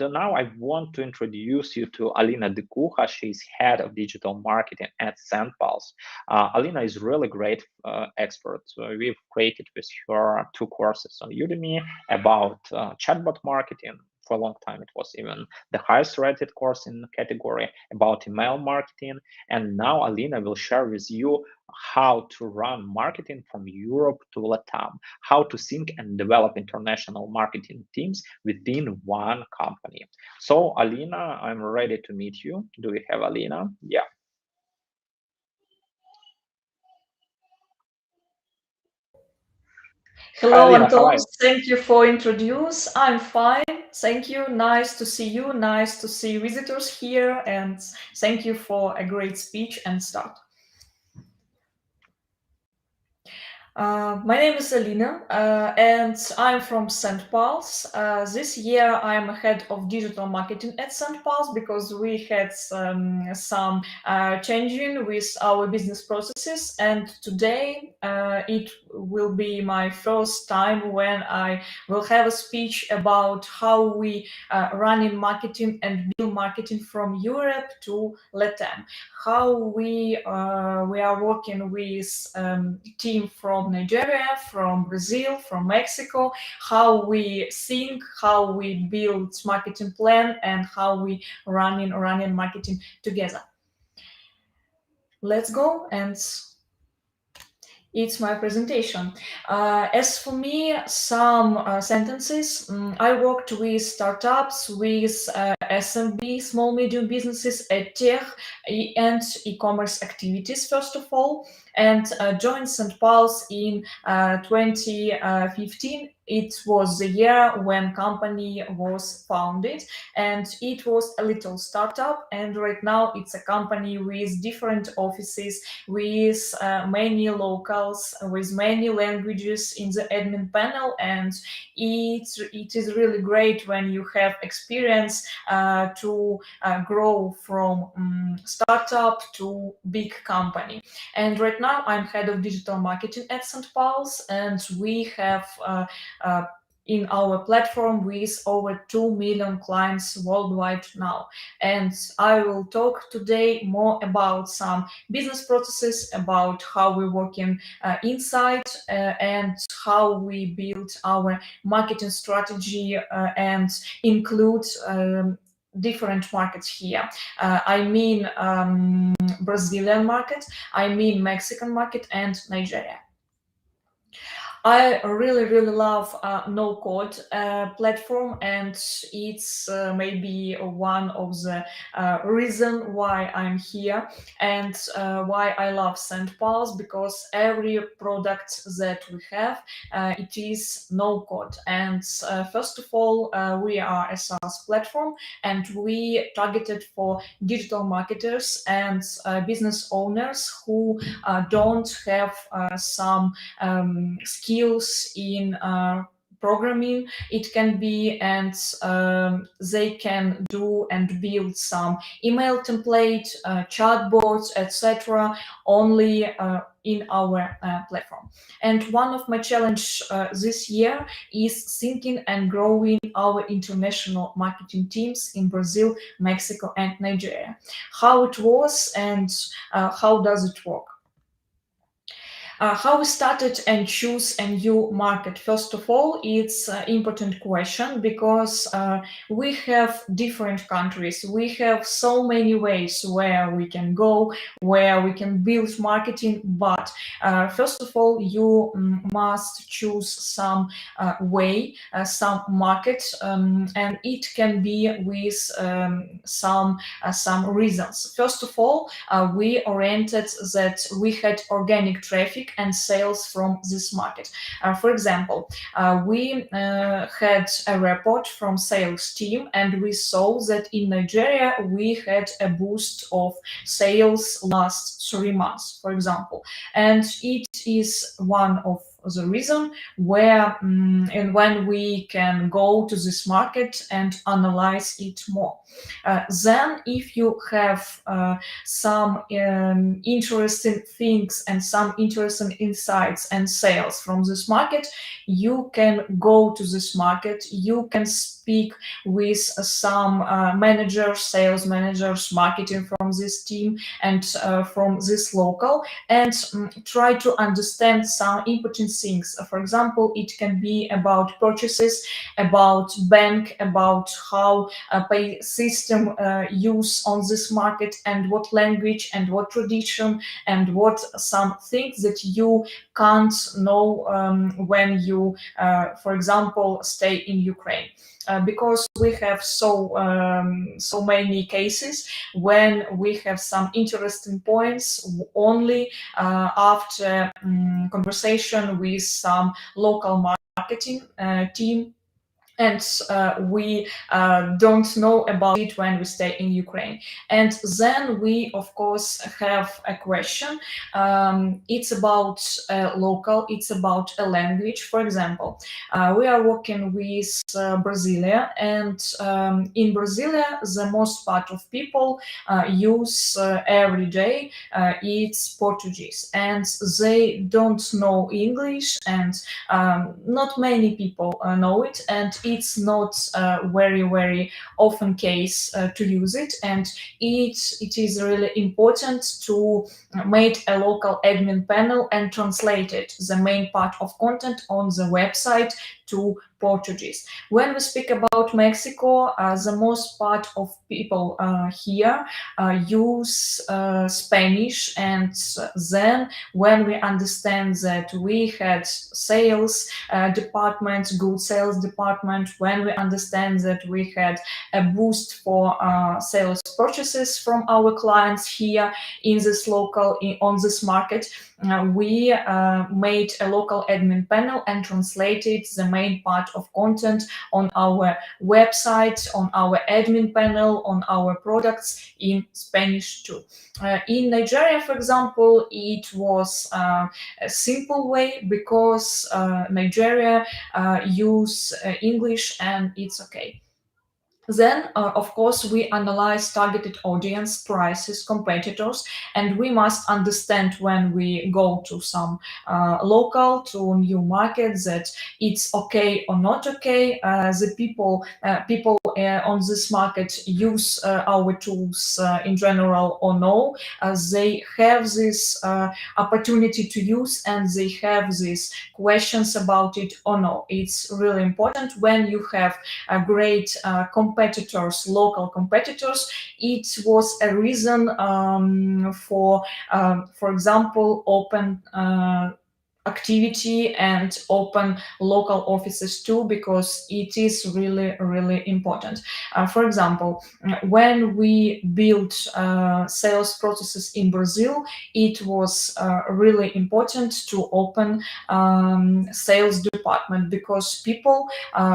now I want to introduce you to Alina Dikuha. She's head of digital marketing at SendPulse. Alina is really great expert. We've created with her 2 courses on Udemy about chatbot marketing. For a long time, it was even the highest rated course in the category about email marketing. And now Alina will share with you how to run marketing from Europe to LatAm, how to think and develop international marketing teams within one company. So Alina, I'm ready to meet you. Do we have Alina? Yeah. Hello, Alina, Anton. Thank you for introduce. I'm fine. Thank you. Nice to see you. Nice to see visitors here. And thank you for a great speech and start. My name is Alina, and I'm from SendPulse. This year, I'm head of digital marketing at SendPulse because we had some changing with our business processes. And today, it will be my first time when I will have a speech about how we run in marketing and build marketing from Europe to LatAm. How we are working with team from Nigeria, from Brazil, from Mexico, how we think, how we build marketing plan, and how we running marketing together. Let's go, and it's my presentation. As for me, some sentences. I worked with startups, with SMB, small medium businesses, tech and e-commerce activities, first of all, and joined SendPulse in 2015. It was the year when company was founded, and it was a little startup, and right now it's a company with different offices, with many locals, with many languages in the admin panel, and it is really great when you have experience to grow from startup to big company. And right now I'm head of digital marketing at SendPulse, and we have in our platform with over 2 million clients worldwide now. And I will talk today more about some business processes, about how we work inside and how we build our marketing strategy and include different markets here. I mean Brazilian market, I mean Mexican market, and Nigeria. I really love no-code platform, and it's maybe one of the reason why I'm here and why I love SendPulse, because every product that we have, it is no-code. And first of all, we are a SaaS platform, and we targeted for digital marketers and business owners who don't have some skills in programming, it can be, and they can do and build some email template, chatbots, etc. only in our platform. And one of my challenge this year is thinking and growing our international marketing teams in Brazil, Mexico, and Nigeria. How it was and how does it work? How we started and choose a new market? First of all, it's an important question because we have different countries. We have so many ways where we can go, where we can build marketing. But first of all, you must choose some way, some market, and it can be with some reasons. First of all, we oriented that we had organic traffic and sales from this market. For example, we had a report from sales team, and we saw that in Nigeria we had a boost of sales last 3 months, for example. And it is one of the reason where and when we can go to this market and analyze it more. Then, if you have some interesting things and some interesting insights and sales from this market, you can go to this market, you can speak with some managers, sales managers, marketing from this team and from this local, and try to understand some important things. For example, it can be about purchases, about bank, about how pay system use on this market, and what language and what tradition and what some things that you can't know when you, for example, stay in Ukraine. Because we have so many cases when we have some interesting points only after conversation with some local marketing team, and we don't know about it when we stay in Ukraine. And then we, of course, have a question. It's about local, it's about a language. For example, we are working with Brasilia, and in Brasilia, the most part of people use every day it's Portuguese, and they don't know English, and not many people know it, and it's not very often case to use it, and it is really important to make a local admin panel and translate it, the main part of content on the website, to Portuguese. When we speak about Mexico, the most part of people here use Spanish, and then when we understand that we had sales department, good sales department, when we understand that we had a boost for sales purchases from our clients here in this local, on this market, we made a local admin panel and translated the main part of content on our website, on our admin panel, on our products in Spanish too. In Nigeria, for example, it was a simple way because Nigeria use English, and it's okay. Then, of course, we analyze targeted audience, prices, competitors, and we must understand when we go to some local, to new markets, that it's okay or not okay. The people on this market use our tools in general or no. They have this opportunity to use, and they have these questions about it or no. It's really important when you have a great competitors, local competitors. It was a reason for example, open activity and open local offices too, because it is really important. For example, when we built sales processes in Brazil, it was really important to open sales department, because people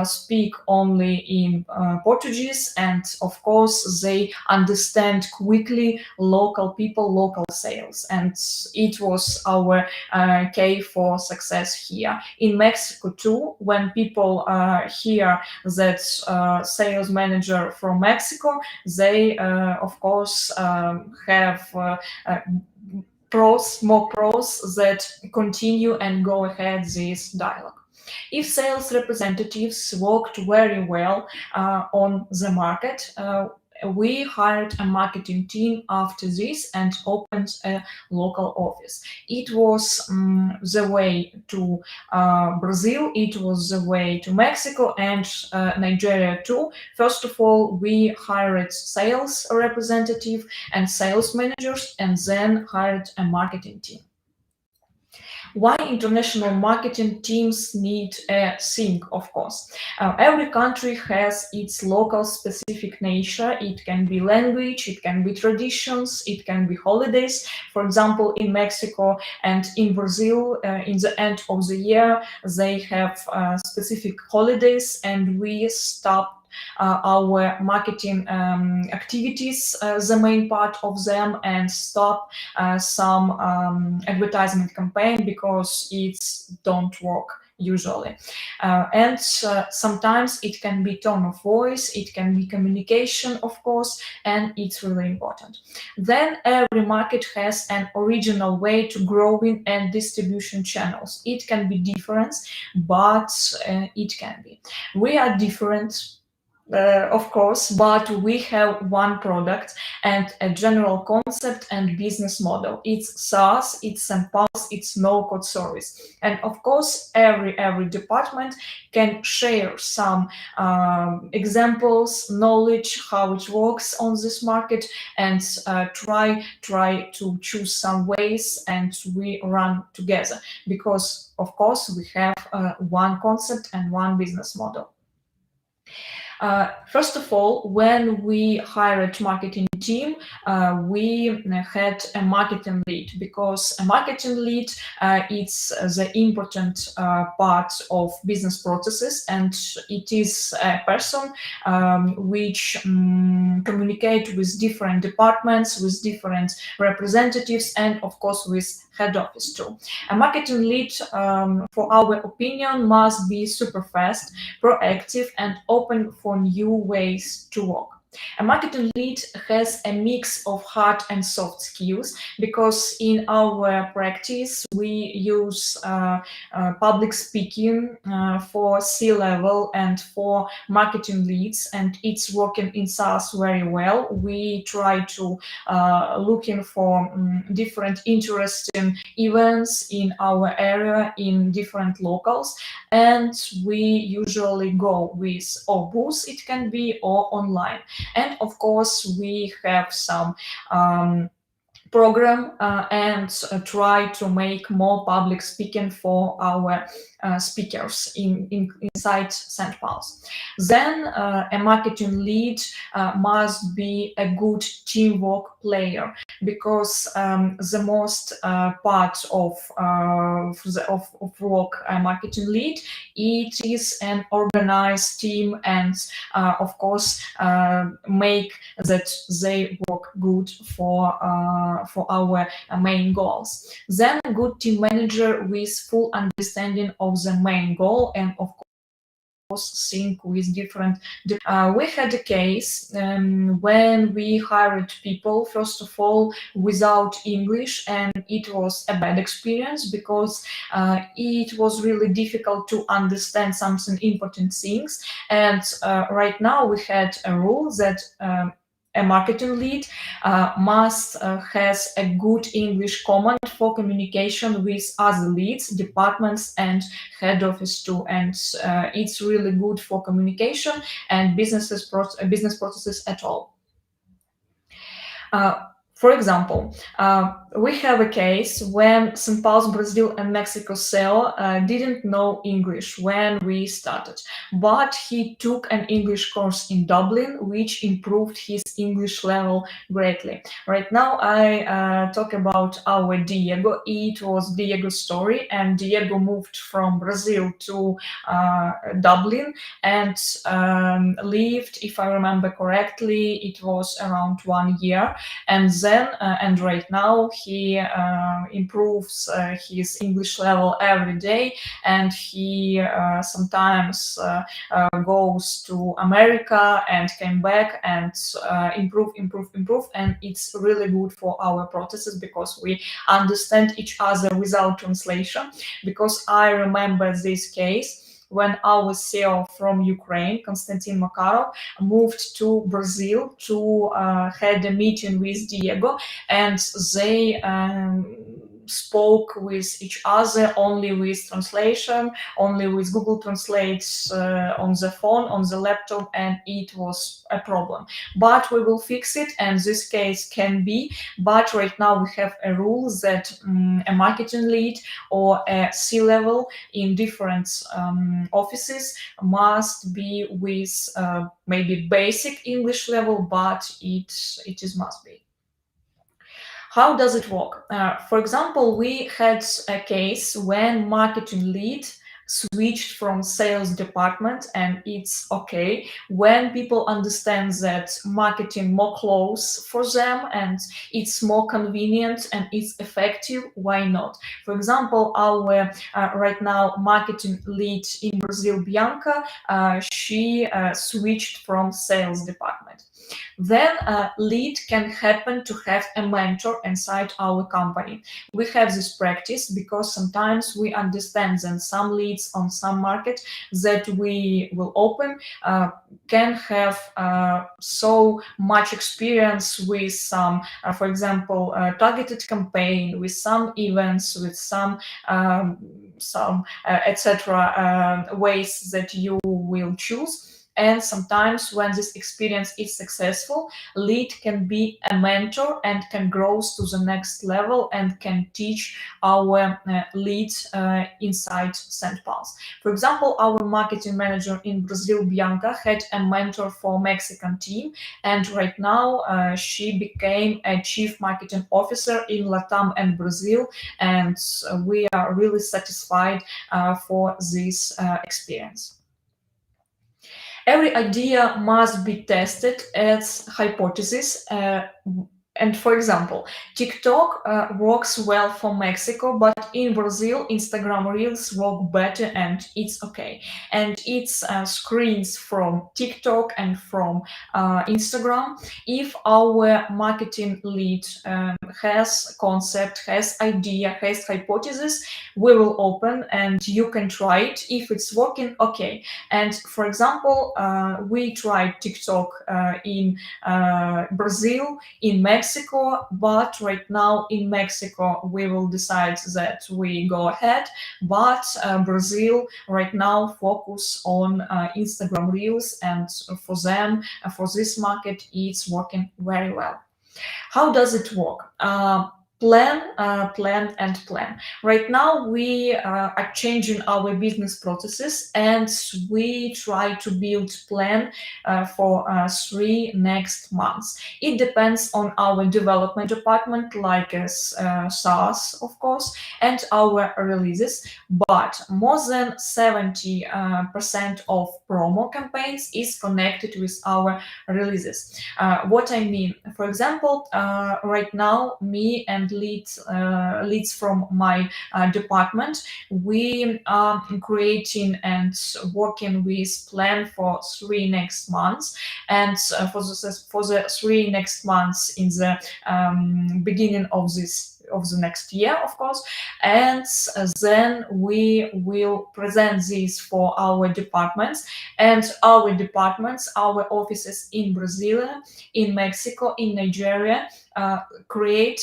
speak only in Portuguese, and of course they understand quickly local people, local sales, and it was our key for success here. In Mexico too, when people hear that sales manager from Mexico, they of course have more pros that continue and go ahead this dialogue. If sales representatives worked very well on the market, we hired a marketing team after this and opened a local office. It was the way to Brazil, it was the way to Mexico and Nigeria too. First of all, we hired sales representative and sales managers, and then hired a marketing team. Why international marketing teams need a sync? Of course, every country has its local specific nature. It can be language, it can be traditions, it can be holidays. For example, in Mexico and in Brazil, in the end of the year, they have specific holidays, and we stopped our marketing activities, the main part of them, and stop some advertisement campaign because it's don't work usually. And sometimes it can be tone of voice, it can be communication, of course, and it's really important. Then every market has an original way to growing and distribution channels. It can be different, but it can be. We are different, of course, but we have one product and a general concept and business model. It's SaaS, it's SendPulse, it's no-code service, and of course, every department can share some examples, knowledge, how it works on this market, and try to choose some ways, and we run together because, of course, we have one concept and one business model. First of all, when we hired marketing team, we had a marketing lead, because a marketing lead it's the important part of business processes, and it is a person which communicate with different departments, with different representatives, and of course with head office too. A marketing lead, for our opinion, must be super fast, proactive, and open for new ways to work. A marketing lead has a mix of hard and soft skills, because in our practice we use public speaking for C-level and for marketing leads, and it's working in SaaS very well. We try to looking for different interesting events in our area in different locals, and we usually go with or booth, it can be, or online. And of course, we have some program and try to make more public speaking for our speakers inside SendPulse. Then a marketing lead must be a good teamwork player, because the most part of work a marketing lead, it is an organized team, and of course make that they work good for our main goals. Then a good team manager with full understanding of the main goal, and of course sync with different. We had a case when we hired people, first of all, without English, and it was a bad experience, because it was really difficult to understand something important things. And right now we had a rule that a marketing lead must has a good English command for communication with other leads, departments, and head office too. And it's really good for communication and business processes at all. For example, we have a case when SendPulse Brazil and Mexico CEO didn't know English when we started, but he took an English course in Dublin, which improved his English level greatly. Right now, I talk about our Diego. It was Diego's story, and Diego moved from Brazil to Dublin and lived, if I remember correctly, it was around 1 year. And then, and right now, he improves his English level every day, and he sometimes goes to America and came back and improve, and it's really good for our processes, because we understand each other without translation. Because I remember this case when our CEO from Ukraine, Konstantin Makarov, moved to Brazil to had a meeting with Diego, and they spoke with each other only with translation, only with Google Translate on the phone, on the laptop, and it was a problem. But we will fix it, and this case can be. But right now we have a rule that a marketing lead or a C-level in different offices must be with maybe basic English level, but it is must be. How does it work? For example, we had a case when marketing lead switched from sales department, and it's okay when people understand that marketing more close for them and it's more convenient and it's effective. Why not? For example, our right now marketing lead in Brazil, Bianca, she switched from sales department. Then lead can happen to have a mentor inside our company. We have this practice because sometimes we understand that some leads on some market that we will open can have so much experience with some, for example, targeted campaign, with some events, with some etc. Ways that you will choose. And sometimes when this experience is successful, lead can be a mentor and can grow to the next level and can teach our leads inside SendPulse. For example, our marketing manager in Brazil, Bianca, had a mentor for Mexican team, and right now she became a chief marketing officer in LatAm and Brazil, and we are really satisfied for this experience. Every idea must be tested as hypothesis. And for example, TikTok works well for Mexico, but in Brazil, Instagram Reels work better, and it's okay. And it's screens from TikTok and from Instagram. If our marketing lead has concept, has idea, has hypothesis, we will open and you can try it. If it's working, okay. And for example, we tried TikTok in Brazil, in Mexico, but right now in Mexico we will decide that we go ahead, but Brazil right now focus on Instagram Reels, and for them, for this market, it's working very well. How does it work? Plan and plan. Right now we are changing our business processes, and we try to build plan for 3 next months. It depends on our development department, like SaaS, of course, and our releases. But more than 70% of promo campaigns is connected with our releases. What I mean, for example, right now, me and leads from my department, we are creating and working with plan for 3 next months, and for the 3 next months in the beginning of the next year, of course, and then we will present this for our departments, and our departments, our offices in Brazil, in Mexico, in Nigeria, create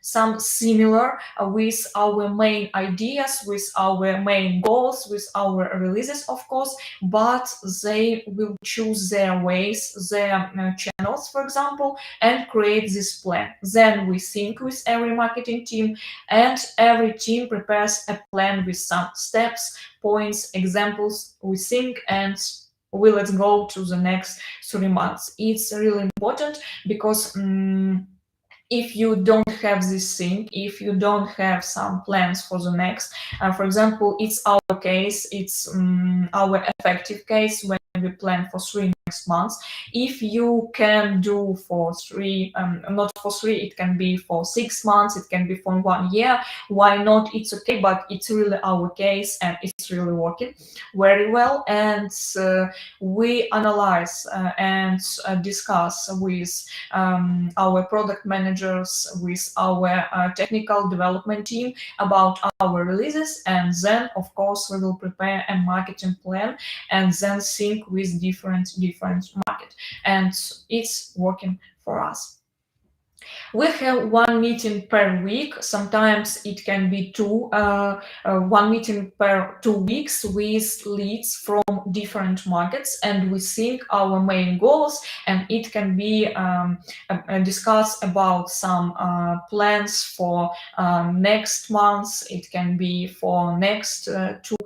some similar with our main ideas, with our main goals, with our releases, of course, but they will choose their ways, their channels, for example, and create this plan. Then we sync with every marketing team, and every team prepares a plan with some steps, points, examples. We sync, and let's go to the next 3 months. It's really important because if you don't have this thing, if you don't have some plans for the next, for example, it's our case, it's our effective case when we plan for 3 next months. If you can do for 3, not for 3, it can be for 6 months, it can be for 1 year. Why not? It's okay, but it's really our case, and it's really working very well. And we analyze and discuss with our product managers, with our technical development team about our releases, and then of course we will prepare a marketing plan and then sync with different market, and it's working for us. We have 1 meeting per week. Sometimes it can be 2, 1 meeting per 2 weeks with leads from different markets, and we sync our main goals, and it can be discuss about some plans for next month. It can be for next 2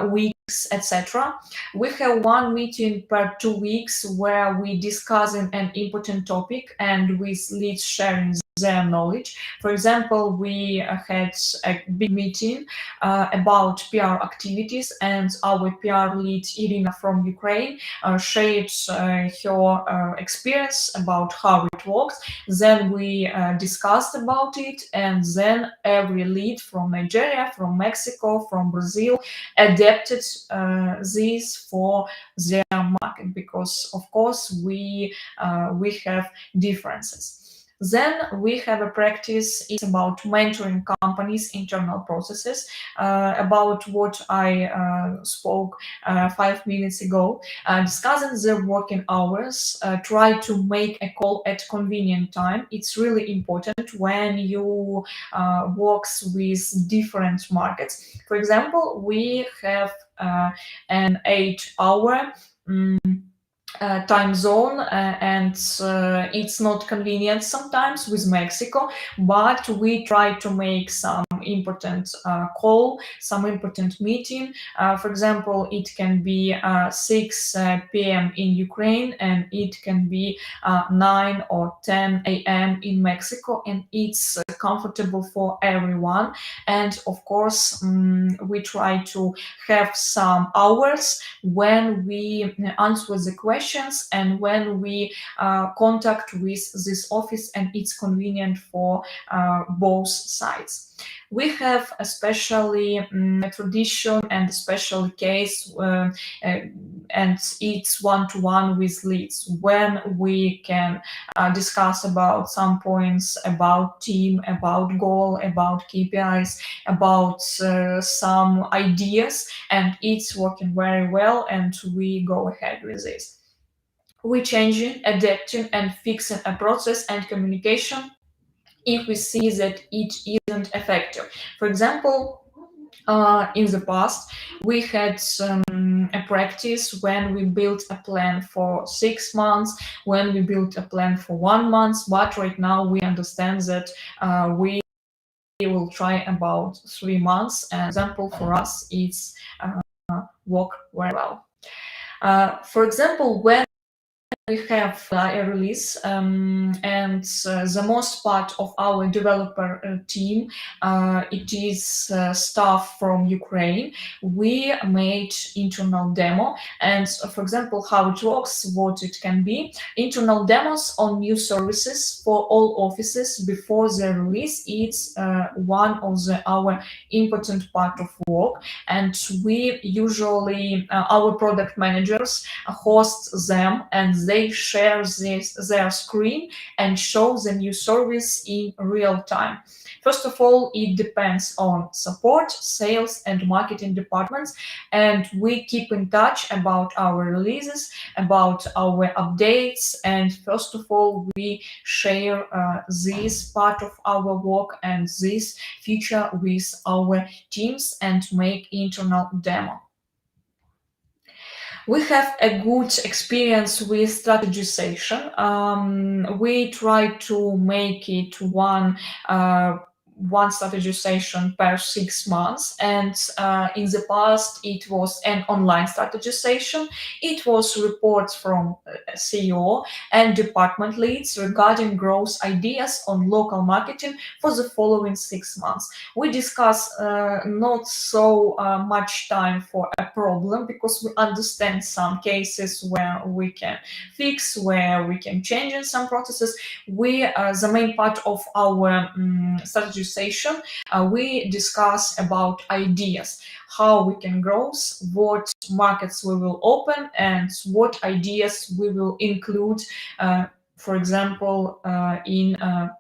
weeks, etc. We have 1 meeting per 2 weeks where we discuss an important topic, and with leads sharing their knowledge. For example, we had a big meeting about PR activities, and our PR lead Irina from Ukraine shared her experience about how it works. Then we discussed about it, and then every lead from Nigeria, from Mexico, from Brazil adapted this for their market, because of course we have differences. Then we have a practice. It's about mentoring companies' internal processes, about what I spoke 5 minutes ago. Discussing their working hours, try to make a call at convenient time. It's really important when you works with different markets. For example, we have an 8 hour time zone, and it's not convenient sometimes with Mexico, but we try to make some important call, some important meeting. For example, it can be 6 p.m. in Ukraine, and it can be 9 or 10 a.m. in Mexico, and it's comfortable for everyone. And of course, we try to have some hours when we answer the questions and when we contact with this office, and it's convenient for both sides. We have especially a tradition and a special case, and it's one-to-one with leads, when we can discuss about some points about team, about goal, about KPIs, about some ideas, and it's working very well, and we go ahead with this. We changing, adapting, and fixing a process and communication if we see that it isn't effective. For example, in the past, we had a practice when we built a plan for 6 months, when we built a plan for 1 month, but right now we understand that we will try about 3 months. And example for us, it's work very well. For example, when we have a release, and the most part of our developer team, it is staff from Ukraine. We made internal demo, and for example, how it works, what it can be. Internal demos on new services for all offices before the release. It's one of our important part of work, and we usually our product managers host them, and they share their screen and show the new service in real time. First of all, it depends on support, sales, and marketing departments, and we keep in touch about our releases, about our updates, and first of all, we share this part of our work and this feature with our teams and make internal demo. We have a good experience with strategization. We try to make it one strategization per 6 months, and in the past it was an online strategization. It was reports from CEO and department leads regarding growth ideas on local marketing for the following 6 months. We discuss not so much time for a problem, because we understand some cases where we can fix, where we can change in some processes. We the main part of our strategization, we discuss about ideas, how we can grow, what markets we will open, and what ideas we will include, for example, in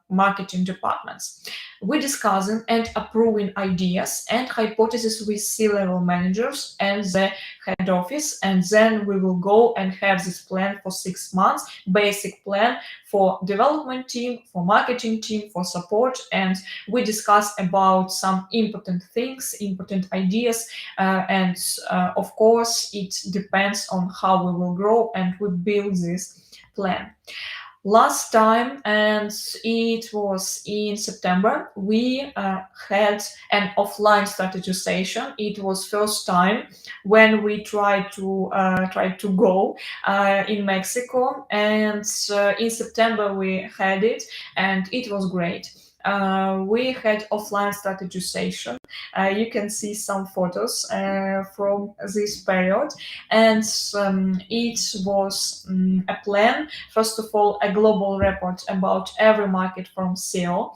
marketing departments. We discussing and approving ideas and hypotheses with C-level managers and the head office, and then we will go and have this plan for 6 months, basic plan for development team, for marketing team, for support, and we discuss about some important things, important ideas, and of course it depends on how we will grow, and we build this plan. last time, and it was in September, we had an offline strategy session. It was first time when we tried to go in Mexico, and in September we had it, and it was great. We had offline strategy session. You can see some photos from this period, and it was a plan. First of all, a global report about every market from SEO,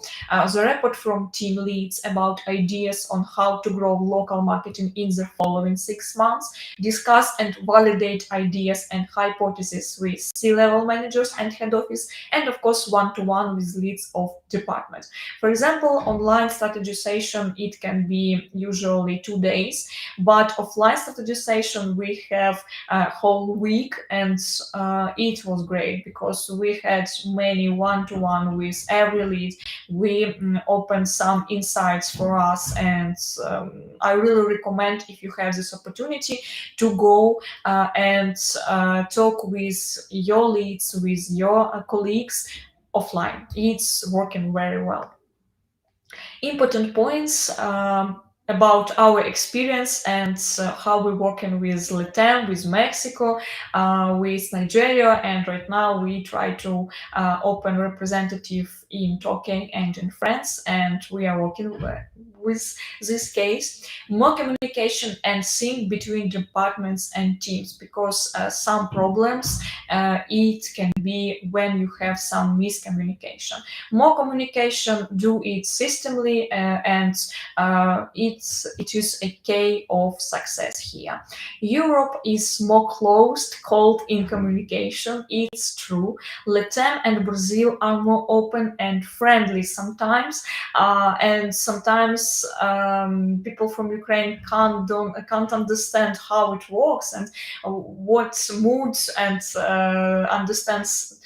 the report from team leads about ideas on how to grow local marketing in the following 6 months, discuss and validate ideas and hypotheses with C-level managers and head office, and of course one-to-one with leads of departments. For example, online strategy session, it can be usually 2 days, but offline strategy session we have a whole week, and it was great because we had many one-to-one with every lead. We opened some insights for us, and I really recommend, if you have this opportunity, to go and talk with your leads, with your colleagues offline. It's working very well. Important points about our experience and how we're working with LatAm, with Mexico, with Nigeria, and right now we try to open representative in Turkey and in France, and we are working with this case. More communication and sync between departments and teams, because some problems it can be when you have some miscommunication. More communication, do it systemly, and it is a key of success here. Europe is more closed, cold in communication. It's true. Latam and Brazil are more open and friendly sometimes, and sometimes people from Ukraine can't understand how it works and what moods and understands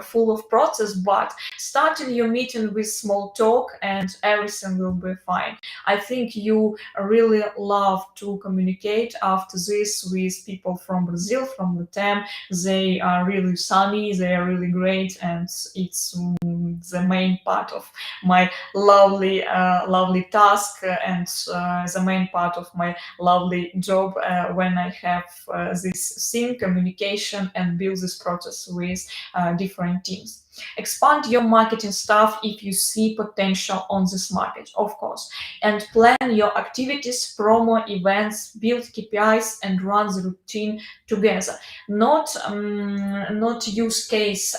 full of process, but starting your meeting with small talk and everything will be fine. I think you really love to communicate after this with people from Brazil, from Latam. They are really sunny, they are really great, and it's the main part of my lovely task, and the main part of my lovely job when I have this sync communication and build this process with different teams. Expand your marketing staff if you see potential on this market, of course, and plan your activities, promo events, build KPIs, and run the routine together. Not use case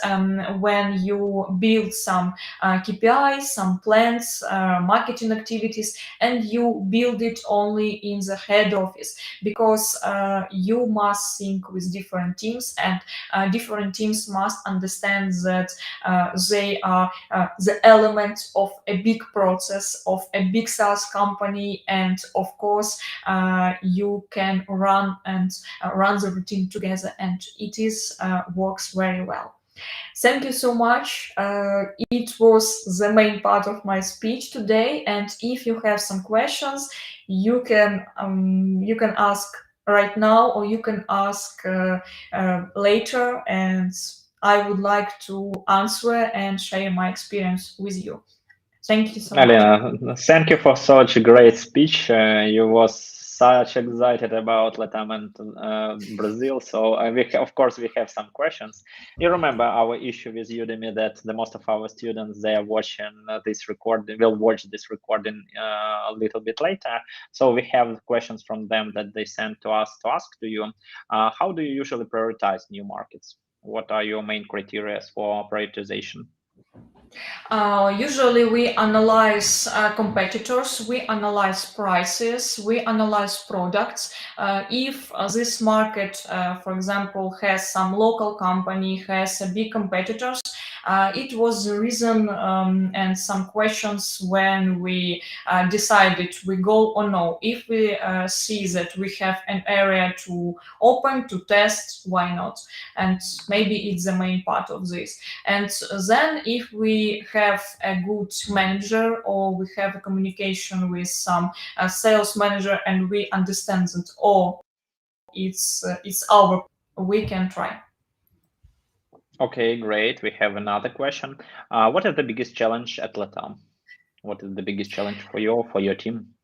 when you build some KPIs, some plans, marketing activities, and you build it only in the head office, because you must sync with different teams, and different teams must understand that they are the element of a big process of a big SaaS company, and of course you can run the routine together, and it is works very well. Thank you so much. It was the main part of my speech today, and if you have some questions, you can ask right now, or you can ask later, and I would like to answer and share my experience with you. Thank you so much. Alina, thank you for such a great speech. You was such excited about Latam and Brazil. So of course, we have some questions. You remember our issue with Udemy that the most of our students, they are watching this recording, will watch this recording a little bit later. So we have questions from them that they sent to us to ask to you. How do you usually prioritize new markets? What are your main criteria for prioritization? Usually we analyze competitors, we analyze prices, we analyze products. If this market, for example, has some local company, has a big competitors, it was the reason and some questions when we decided we go or no. If we see that we have an area to open, to test, why not? And maybe it's the main part of this. And then if we have a good manager, or we have a communication with some sales manager, and we understand that, oh, it's our, we can try. Okay, great. We have another question. What is the biggest challenge at LatAm? What is the biggest challenge for your team?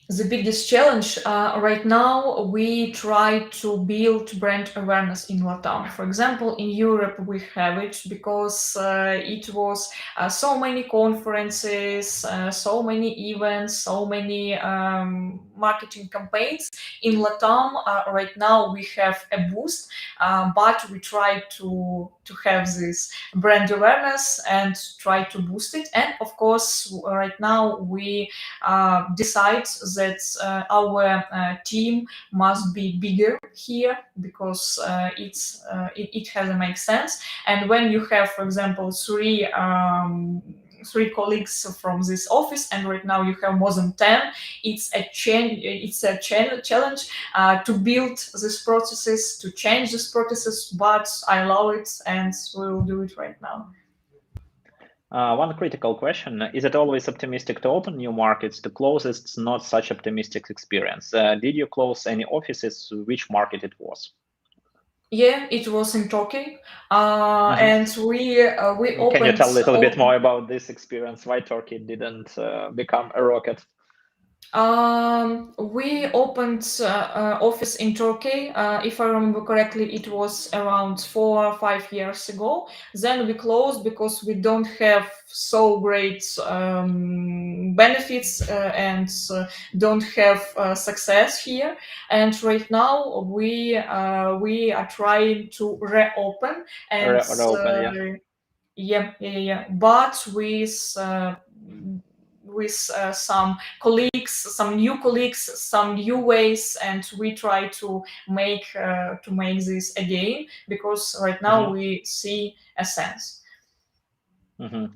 The biggest challenge right now, we try to build brand awareness in LATAM. For example, in Europe, we have it because it was so many conferences, so many events, so many marketing campaigns. In LATAM, right now, we have a boost, but we try to have this brand awareness and try to boost it. And of course, right now, we decides that our team must be bigger here because it has to make sense. And when you have, for example, three colleagues from this office, and right now you have more than 10, it's a challenge to build these processes, to change these processes, but I love it and we will do it right now. One critical question, is it always optimistic to open new markets? To close, it's not such optimistic experience. Did you close any offices? Which market it was? Yeah, it was in Turkey, Mhm. and we Can you opened. tell a little bit more about this experience? Why Turkey didn't become a rocket? We opened office in Turkey. If I remember correctly, it was around 4 or 5 years ago. Then we closed because we don't have so great benefits and don't have success here. And right now we are trying to reopen and. Reopen, yeah. Yeah. But with some colleagues, some new colleagues, some new ways, and we try to make this again because right now Mhm. we see a sense. Mhm.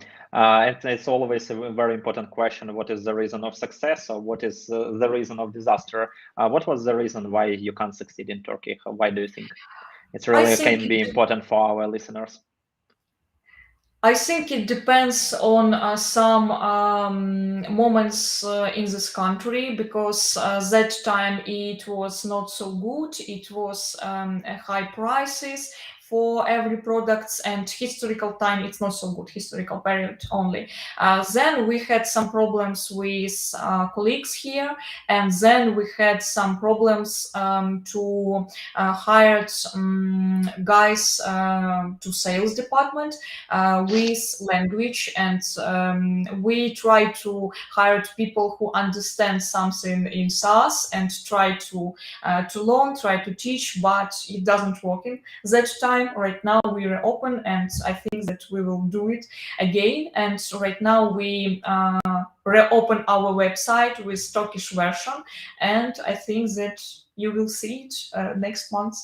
It's always a very important question. What is the reason of success, or what is the reason of disaster? What was the reason why you can't succeed in Turkey? Why do you think? It's I really think can be important for our listeners. I think it depends on some moments in this country because that time it was not so good. It was a high prices for every products and historical time it's not so good, historical period only. Then we had some problems with colleagues here, and then we had some problems to hire guys to sales department with language, and we try to hire people who understand something in SaaS and try to learn, try to teach, but it doesn't work in that time. Right now we are open, and I think that we will do it again. And right now we reopen our website with Turkish version, and I think that you will see it next month.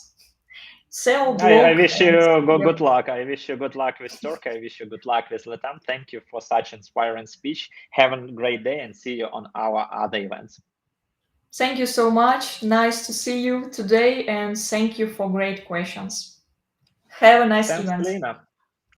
SEO I blog wish you and yeah. good luck. I wish you good luck with Turkey. I wish you good luck with Latam. Thank you for such inspiring speech. Have a great day and see you on our other events. Thank you so much. Nice to see you today, and thank you for great questions. Have a nice Thanks, event. Alina.